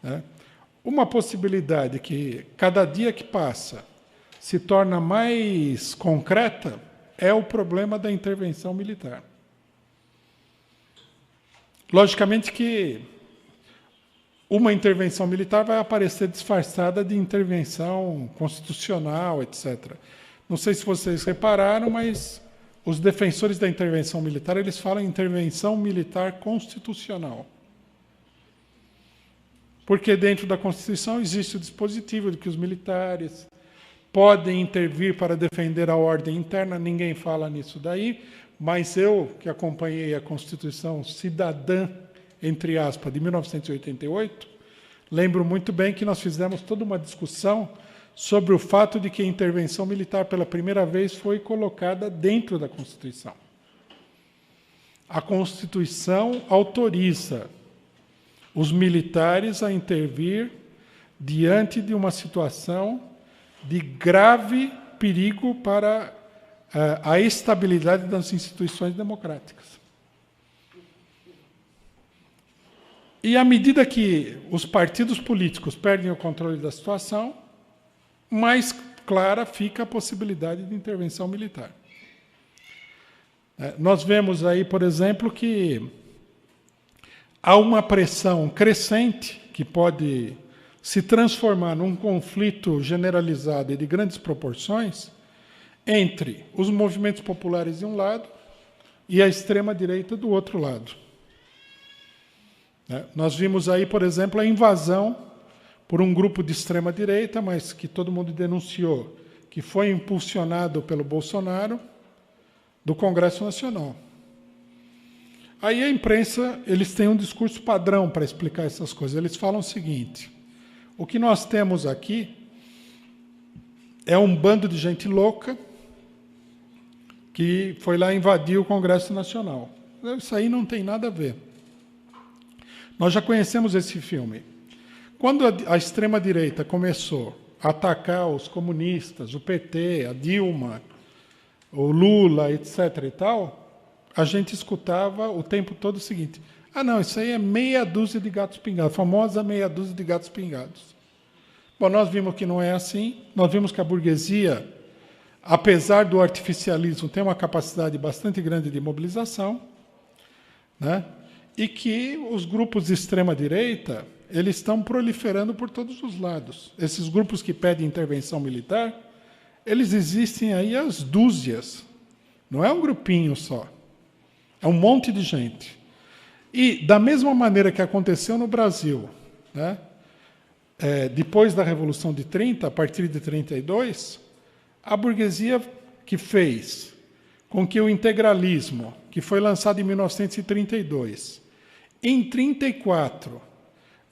né? Uma possibilidade que, cada dia que passa, se torna mais concreta é o problema da intervenção militar. Logicamente que uma intervenção militar vai aparecer disfarçada de intervenção constitucional, etc. Não sei se vocês repararam, mas os defensores da intervenção militar, eles falam em intervenção militar constitucional. Porque dentro da Constituição existe o dispositivo de que os militares podem intervir para defender a ordem interna, ninguém fala nisso daí, mas eu, que acompanhei a Constituição cidadã, entre aspas, de 1988, lembro muito bem que nós fizemos toda uma discussão sobre o fato de que a intervenção militar, pela primeira vez, foi colocada dentro da Constituição. A Constituição autoriza os militares a intervir diante de uma situação de grave perigo para a estabilidade das instituições democráticas. E à medida que os partidos políticos perdem o controle da situação, mais clara fica a possibilidade de intervenção militar. Nós vemos aí, por exemplo, que há uma pressão crescente que pode se transformar num conflito generalizado e de grandes proporções entre os movimentos populares de um lado e a extrema-direita do outro lado. Nós vimos aí, por exemplo, a invasão por um grupo de extrema-direita, mas que todo mundo denunciou, que foi impulsionado pelo Bolsonaro, do Congresso Nacional. Aí a imprensa, eles têm um discurso padrão para explicar essas coisas. Eles falam o seguinte: o que nós temos aqui é um bando de gente louca que foi lá invadir o Congresso Nacional. Isso aí não tem nada a ver. Nós já conhecemos esse filme. Quando a extrema-direita começou a atacar os comunistas, o PT, a Dilma, o Lula, etc. e tal, a gente escutava o tempo todo o seguinte: ah, não, isso aí é meia dúzia de gatos pingados, a famosa meia dúzia de gatos pingados. Bom, nós vimos que não é assim, nós vimos que a burguesia, apesar do artificialismo, tem uma capacidade bastante grande de mobilização, né? E que os grupos de extrema-direita, eles estão proliferando por todos os lados. Esses grupos que pedem intervenção militar, eles existem aí às dúzias. Não é um grupinho só. É um monte de gente. E, da mesma maneira que aconteceu no Brasil, né, depois da Revolução de 30, a partir de 32, a burguesia que fez com que o integralismo, que foi lançado em 1932, em 34,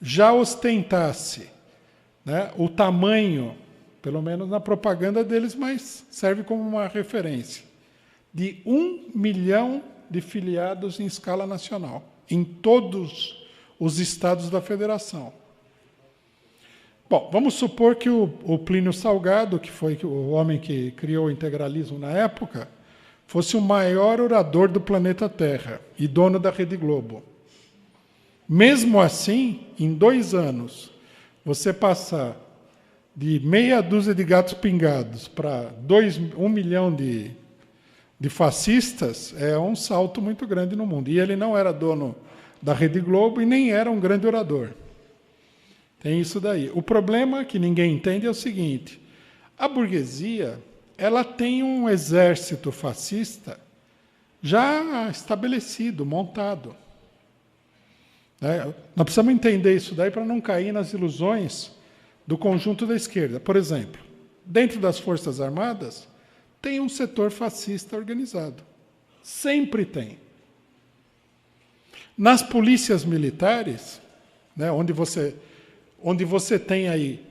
já ostentasse, né, o tamanho, pelo menos na propaganda deles, mas serve como uma referência, de 1 milhão de filiados em escala nacional, em todos os estados da federação. Bom, vamos supor que o Plínio Salgado, que foi o homem que criou o integralismo na época, fosse o maior orador do planeta Terra e dono da Rede Globo. Mesmo assim, em 2 anos, você passar de meia dúzia de gatos pingados para 1 milhão de fascistas, é um salto muito grande no mundo. E ele não era dono da Rede Globo e nem era um grande orador. Tem isso daí. O problema que ninguém entende é o seguinte: a burguesia, ela tem um exército fascista já estabelecido, montado. Nós precisamos entender isso daí para não cair nas ilusões do conjunto da esquerda. Por exemplo, dentro das Forças Armadas, tem um setor fascista organizado. Sempre tem. Nas polícias militares, né, onde você tem aí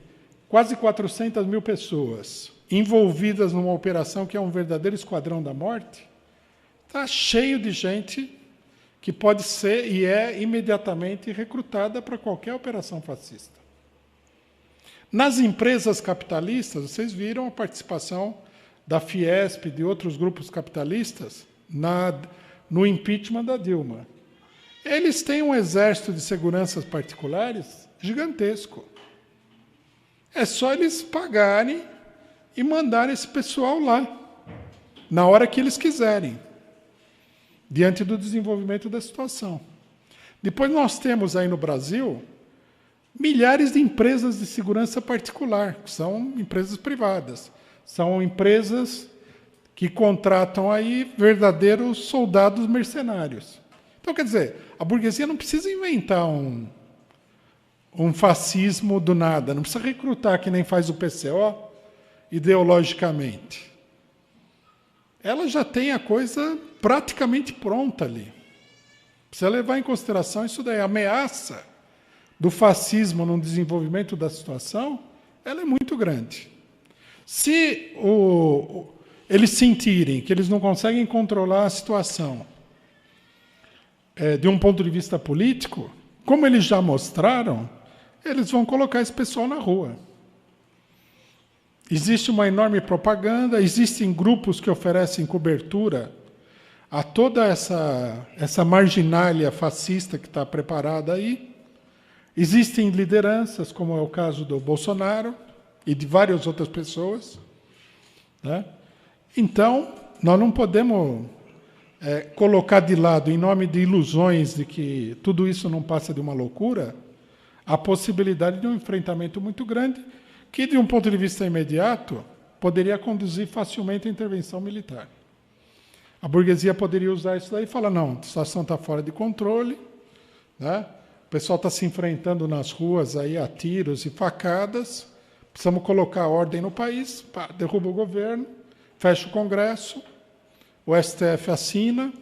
quase 400 mil pessoas envolvidas numa operação que é um verdadeiro esquadrão da morte, está cheio de gente que pode ser e é imediatamente recrutada para qualquer operação fascista. Nas empresas capitalistas, vocês viram a participação da Fiesp e de outros grupos capitalistas no impeachment da Dilma. Eles têm um exército de seguranças particulares gigantesco. É só eles pagarem e mandarem esse pessoal lá, na hora que eles quiserem, diante do desenvolvimento da situação. Depois nós temos aí no Brasil milhares de empresas de segurança particular, que são empresas privadas. São empresas que contratam aí verdadeiros soldados mercenários. Então, quer dizer, a burguesia não precisa inventar um fascismo do nada, não precisa recrutar que nem faz o PCO ideologicamente. Ela já tem a coisa praticamente pronta ali. Precisa levar em consideração isso daí. A ameaça do fascismo no desenvolvimento da situação, ela é muito grande. Se eles sentirem que eles não conseguem controlar a situação de um ponto de vista político, como eles já mostraram, eles vão colocar esse pessoal na rua. Existe uma enorme propaganda, existem grupos que oferecem cobertura a toda essa marginalia fascista que está preparada aí. Existem lideranças, como é o caso do Bolsonaro e de várias outras pessoas, né? Então, nós não podemos colocar de lado, em nome de ilusões de que tudo isso não passa de uma loucura, a possibilidade de um enfrentamento muito grande que, de um ponto de vista imediato, poderia conduzir facilmente à intervenção militar. A burguesia poderia usar isso daí e falar, não, a situação está fora de controle, né? O pessoal está se enfrentando nas ruas aí a tiros e facadas, precisamos colocar ordem no país, derruba o governo, fecha o Congresso, o STF assina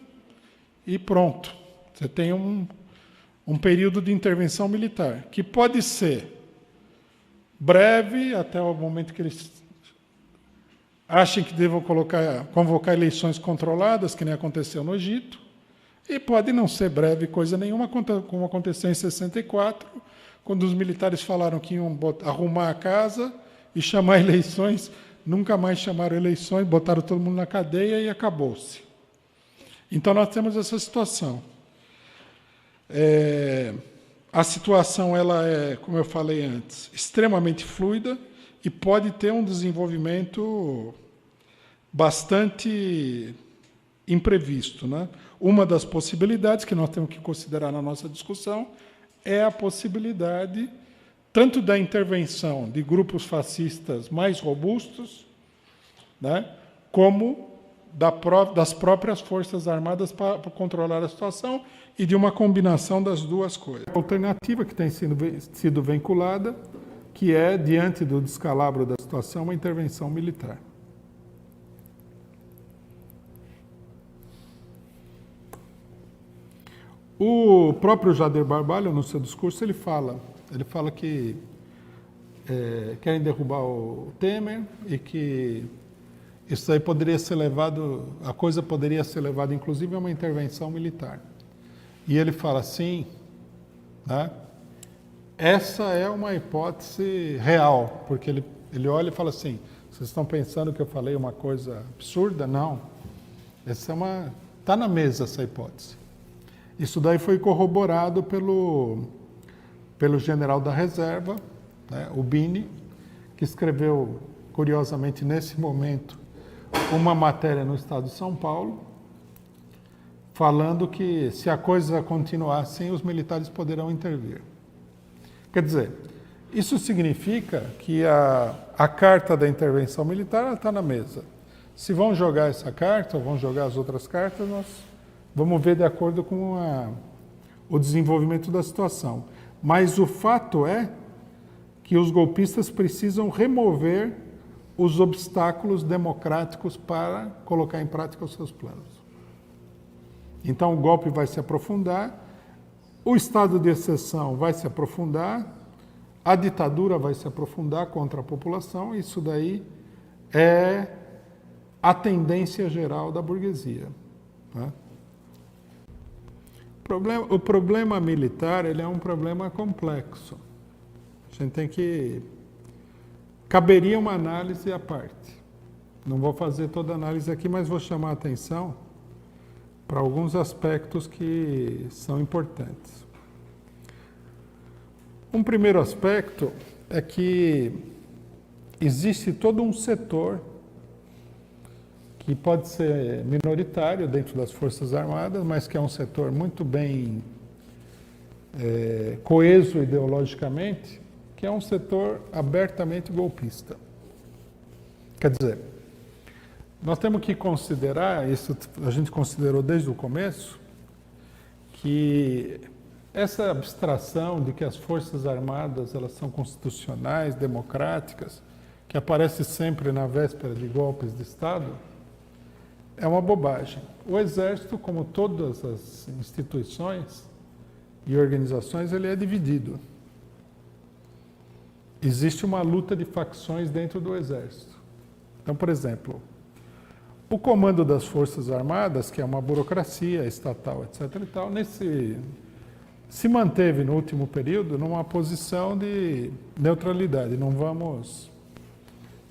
e pronto. Você tem um período de intervenção militar, que pode ser breve, até o momento que eles achem que devam convocar eleições controladas, que nem aconteceu no Egito, e pode não ser breve coisa nenhuma, como aconteceu em 64, quando os militares falaram que iam arrumar a casa e chamar eleições, nunca mais chamaram eleições, botaram todo mundo na cadeia e acabou-se. Então, nós temos essa situação. A situação ela é, como eu falei antes, extremamente fluida e pode ter um desenvolvimento bastante imprevisto, né? Uma das possibilidades que nós temos que considerar na nossa discussão é a possibilidade tanto da intervenção de grupos fascistas mais robustos, né, como das próprias Forças Armadas para controlar a situação e de uma combinação das duas coisas. A alternativa que tem sido vinculada, que é, diante do descalabro da situação, uma intervenção militar. O próprio Jader Barbalho, no seu discurso, ele fala que querem derrubar o Temer e que isso aí poderia ser levado, a coisa poderia ser levada, inclusive, a uma intervenção militar. E ele fala assim, né, essa é uma hipótese real, porque ele olha e fala assim, vocês estão pensando que eu falei uma coisa absurda? Não. Está na mesa essa hipótese. Isso daí foi corroborado pelo general da reserva, né, o Bini, que escreveu, curiosamente, nesse momento, uma matéria no Estado de São Paulo, falando que, se a coisa continuar assim, os militares poderão intervir. Quer dizer, isso significa que a carta da intervenção militar está na mesa. Se vão jogar essa carta, ou vão jogar as outras cartas, nós vamos ver de acordo com o desenvolvimento da situação. Mas o fato é que os golpistas precisam remover os obstáculos democráticos para colocar em prática os seus planos. Então, o golpe vai se aprofundar, o estado de exceção vai se aprofundar, a ditadura vai se aprofundar contra a população, isso daí é a tendência geral da burguesia, né? O problema militar, ele é um problema complexo. A gente tem que... Caberia uma análise à parte. Não vou fazer toda a análise aqui, mas vou chamar a atenção para alguns aspectos que são importantes. Um primeiro aspecto é que existe todo um setor que pode ser minoritário dentro das Forças Armadas, mas que é um setor muito bem coeso ideologicamente, que é um setor abertamente golpista. Quer dizer, nós temos que considerar, isso a gente considerou desde o começo, que essa abstração de que as Forças Armadas elas são constitucionais, democráticas, que aparece sempre na véspera de golpes de Estado, é uma bobagem. O Exército, como todas as instituições e organizações, ele é dividido. Existe uma luta de facções dentro do Exército. Então, por exemplo, o comando das Forças Armadas, que é uma burocracia estatal, etc. e tal, se manteve no último período numa posição de neutralidade. Não vamos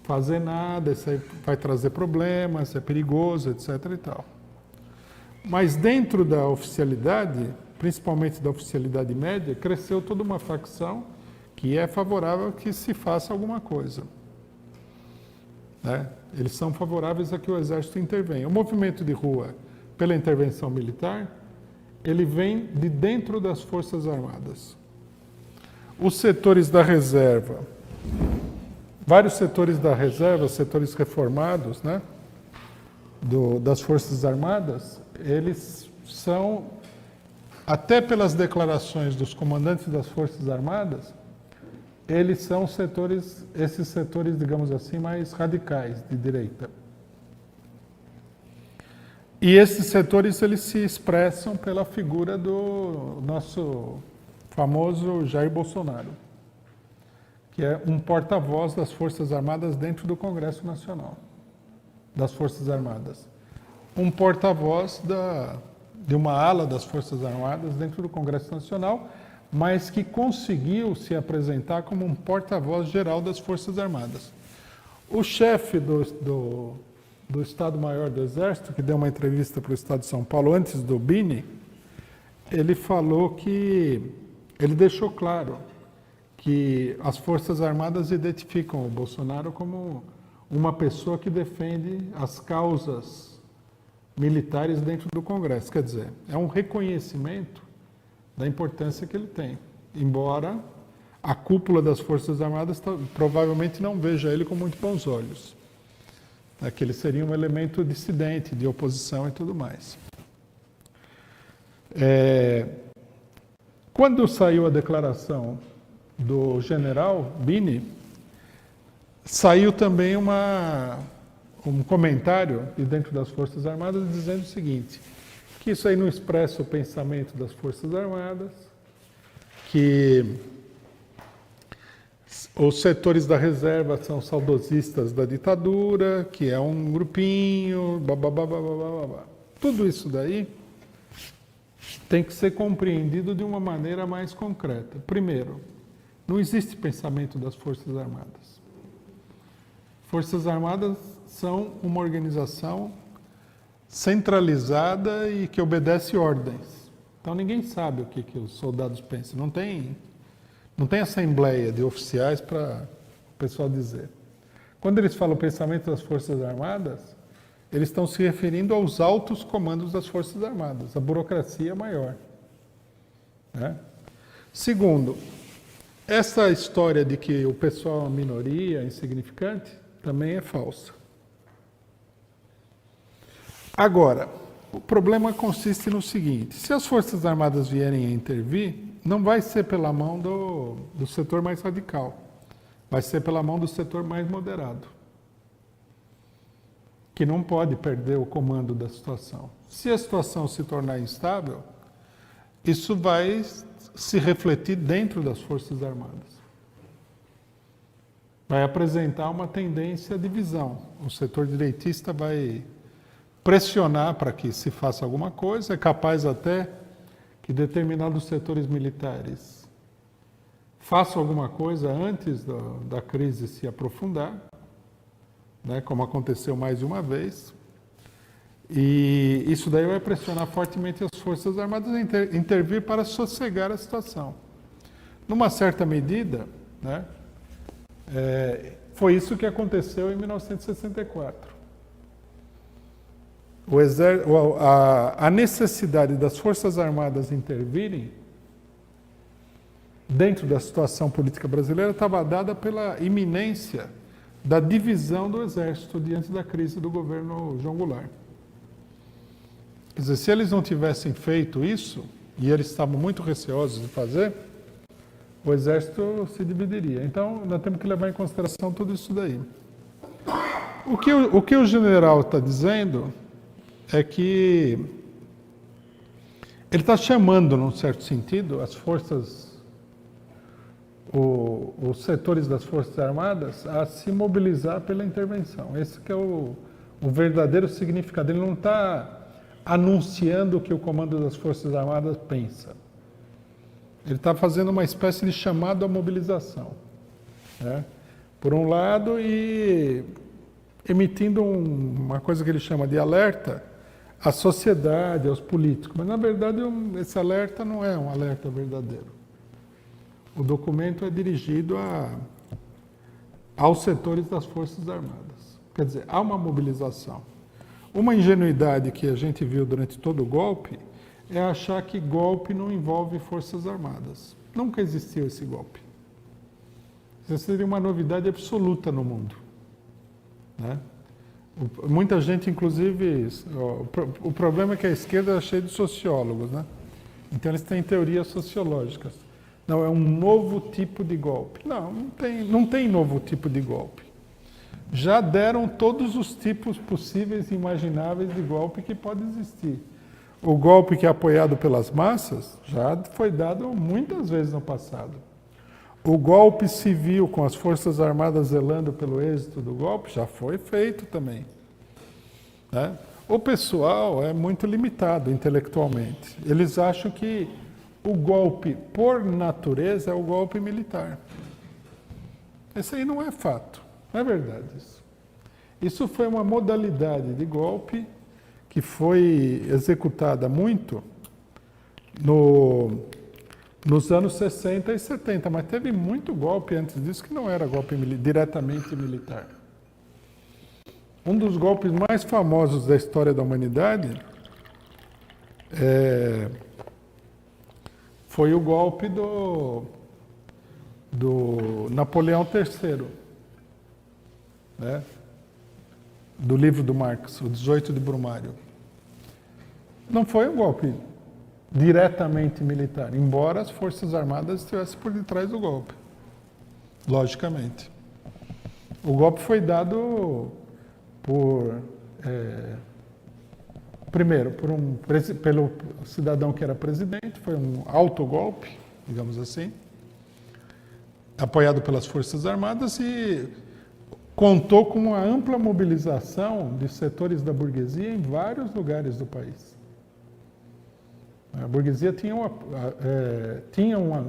fazer nada, isso aí vai trazer problemas, é perigoso, etc. e tal. Mas dentro da oficialidade, principalmente da oficialidade média, cresceu toda uma facção que é favorável que se faça alguma coisa. Né? Eles são favoráveis a que o Exército intervenha. O movimento de rua pela intervenção militar, ele vem de dentro das Forças Armadas. Os setores da reserva, vários setores da reserva, setores reformados, né, das Forças Armadas, eles são, até pelas declarações dos comandantes das Forças Armadas, eles são esses setores, digamos assim, mais radicais, de direita. E esses setores, eles se expressam pela figura do nosso famoso Jair Bolsonaro, que é um porta-voz das Forças Armadas dentro do Congresso Nacional, das Forças Armadas. Um porta-voz de uma ala das Forças Armadas dentro do Congresso Nacional, mas que conseguiu se apresentar como um porta-voz geral das Forças Armadas. O chefe do Estado-Maior do Exército, que deu uma entrevista para o Estado de São Paulo antes do Bini, ele falou que, ele deixou claro que as Forças Armadas identificam o Bolsonaro como uma pessoa que defende as causas militares dentro do Congresso. Quer dizer, é um reconhecimento da importância que ele tem, embora a cúpula das Forças Armadas provavelmente não veja ele com muito bons olhos. Que ele seria um elemento dissidente, de oposição e tudo mais. Quando saiu a declaração do general Bini, saiu também um comentário de dentro das Forças Armadas dizendo o seguinte, que isso aí não expressa o pensamento das Forças Armadas, que os setores da reserva são saudosistas da ditadura, que é um grupinho, babá. Tudo isso daí tem que ser compreendido de uma maneira mais concreta. Primeiro, não existe pensamento das Forças Armadas. Forças Armadas são uma organização centralizada e que obedece ordens. Então ninguém sabe o que os soldados pensam. Não tem assembleia de oficiais para o pessoal dizer. Quando eles falam pensamento das Forças Armadas, eles estão se referindo aos altos comandos das Forças Armadas, a burocracia maior. Né? Segundo, essa história de que o pessoal é uma minoria, insignificante, também é falsa. Agora, o problema consiste no seguinte, se as Forças Armadas vierem a intervir, não vai ser pela mão do setor mais radical, vai ser pela mão do setor mais moderado, que não pode perder o comando da situação. Se a situação se tornar instável, isso vai se refletir dentro das Forças Armadas. Vai apresentar uma tendência à divisão. O setor direitista vai pressionar para que se faça alguma coisa, é capaz até que determinados setores militares façam alguma coisa antes da crise se aprofundar, né, como aconteceu mais de uma vez, e isso daí vai pressionar fortemente as Forças Armadas a intervir para sossegar a situação. numa certa medida, né, foi isso que aconteceu em 1964. A necessidade das Forças Armadas intervirem dentro da situação política brasileira estava dada pela iminência da divisão do Exército diante da crise do governo João Goulart. Quer dizer, se eles não tivessem feito isso, e eles estavam muito receosos de fazer, o Exército se dividiria. Então, nós temos que levar em consideração tudo isso daí. O que o general está dizendo é que ele está chamando, num certo sentido, as forças, os setores das Forças Armadas a se mobilizar pela intervenção. Esse que é o verdadeiro significado. Ele não está anunciando o que o comando das Forças Armadas pensa. Ele está fazendo uma espécie de chamado à mobilização, né? Por um lado, e emitindo uma coisa que ele chama de alerta à sociedade, aos políticos. Mas, na verdade, esse alerta não é um alerta verdadeiro. O documento é dirigido aos setores das Forças Armadas. Quer dizer, há uma mobilização. Uma ingenuidade que a gente viu durante todo o golpe é achar que golpe não envolve Forças Armadas. Nunca existiu esse golpe. Isso seria uma novidade absoluta no mundo, né? Muita gente, inclusive, o problema é que a esquerda é cheia de sociólogos, né? Então eles têm teorias sociológicas. Não, é um novo tipo de golpe. Não tem novo tipo de golpe. Já deram todos os tipos possíveis e imagináveis de golpe que pode existir. O golpe que é apoiado pelas massas já foi dado muitas vezes no passado. O golpe civil com as Forças Armadas zelando pelo êxito do golpe já foi feito também, né? O pessoal é muito limitado intelectualmente. Eles acham que o golpe, por natureza, é o golpe militar. Esse aí não é fato. Não é verdade isso. Isso foi uma modalidade de golpe que foi executada muito nos anos 60 e 70, mas teve muito golpe antes disso que não era golpe diretamente militar. Um dos golpes mais famosos da história da humanidade foi o golpe do Napoleão III. Né? Do livro do Marx, o 18 de Brumário. Não foi um golpe diretamente militar, embora as Forças Armadas estivessem por detrás do golpe, logicamente. O golpe foi dado primeiro, pelo cidadão que era presidente, foi um autogolpe, digamos assim, apoiado pelas Forças Armadas e contou com uma ampla mobilização de setores da burguesia em vários lugares do país. A burguesia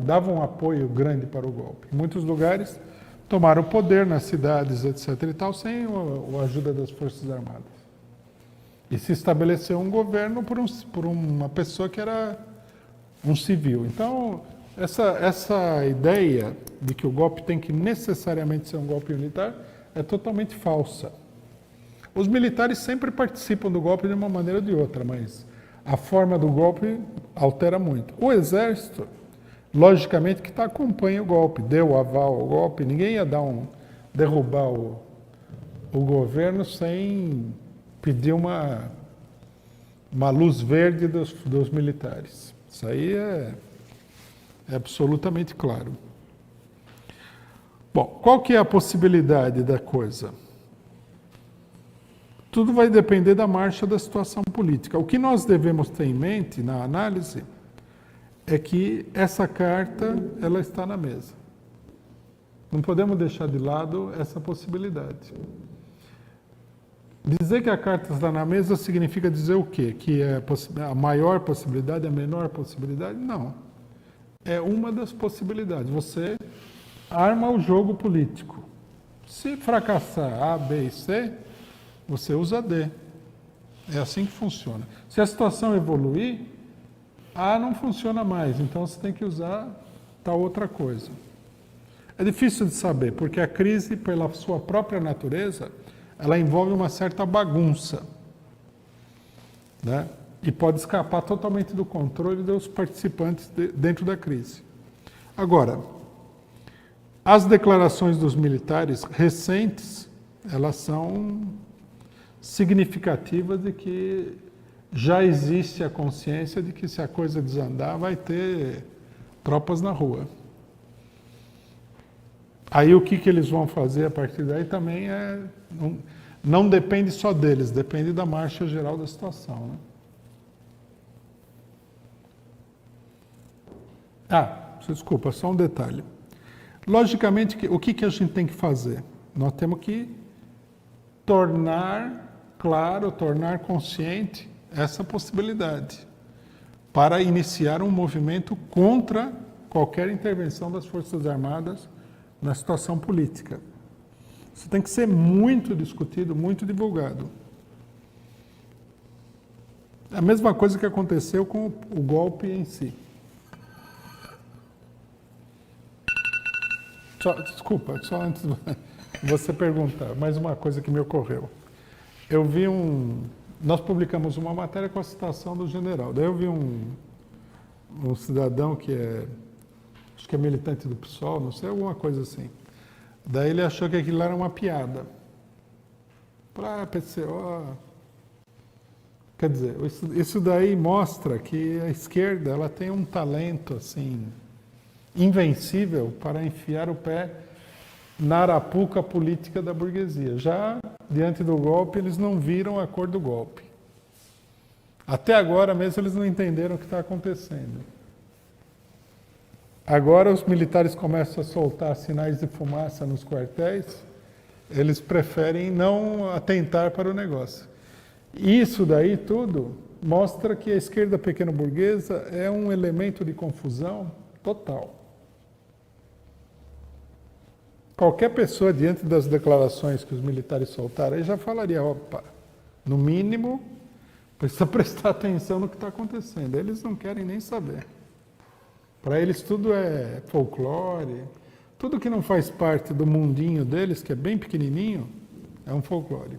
dava um apoio grande para o golpe. Em muitos lugares tomaram o poder nas cidades, etc. e tal, sem a ajuda das Forças Armadas. E se estabeleceu um governo por uma pessoa que era um civil. Então, essa ideia de que o golpe tem que necessariamente ser um golpe militar é totalmente falsa. Os militares sempre participam do golpe de uma maneira ou de outra, mas a forma do golpe altera muito. O Exército, logicamente, que acompanha o golpe, deu aval ao golpe, ninguém ia derrubar o governo sem pedir uma luz verde dos militares. Isso aí é absolutamente claro. Bom, qual que é a possibilidade da coisa? Tudo vai depender da marcha da situação política. O que nós devemos ter em mente na análise é que essa carta ela está na mesa. Não podemos deixar de lado essa possibilidade. Dizer que a carta está na mesa significa dizer o quê? Que é a maior possibilidade, a menor possibilidade? Não. É uma das possibilidades. Você arma o jogo político. Se fracassar A, B e C, você usa D. É assim que funciona. Se a situação evoluir, A não funciona mais, então você tem que usar está outra coisa. É difícil de saber, porque a crise, pela sua própria natureza, ela envolve uma certa bagunça, né? E pode escapar totalmente do controle dos participantes dentro da crise. Agora, as declarações dos militares recentes, elas são significativas de que já existe a consciência de que se a coisa desandar, vai ter tropas na rua. Aí o que eles vão fazer a partir daí também não depende só deles, depende da marcha geral da situação, né? Desculpa, só um detalhe. Logicamente, o que a gente tem que fazer? Nós temos que tornar claro, tornar consciente essa possibilidade para iniciar um movimento contra qualquer intervenção das Forças Armadas na situação política. Isso tem que ser muito discutido, muito divulgado. A mesma coisa que aconteceu com o golpe em si. Desculpa, só antes de você perguntar, mais uma coisa que me ocorreu. Eu vi nós publicamos uma matéria com a citação do general. Daí eu vi um cidadão que acho que é militante do PSOL, não sei, alguma coisa assim. Daí ele achou que aquilo era uma piada. Para PCO. Quer dizer, isso daí mostra que a esquerda ela tem um talento assim invencível para enfiar o pé na arapuca política da burguesia. Já diante do golpe, eles não viram a cor do golpe. Até agora mesmo eles não entenderam o que está acontecendo. Agora os militares começam a soltar sinais de fumaça nos quartéis, eles preferem não atentar para o negócio. Isso daí tudo mostra que a esquerda pequeno-burguesa é um elemento de confusão total. Qualquer pessoa, diante das declarações que os militares soltaram, aí já falaria, opa, no mínimo, precisa prestar atenção no que está acontecendo. Eles não querem nem saber. Para eles tudo é folclore, tudo que não faz parte do mundinho deles, que é bem pequenininho, é um folclore.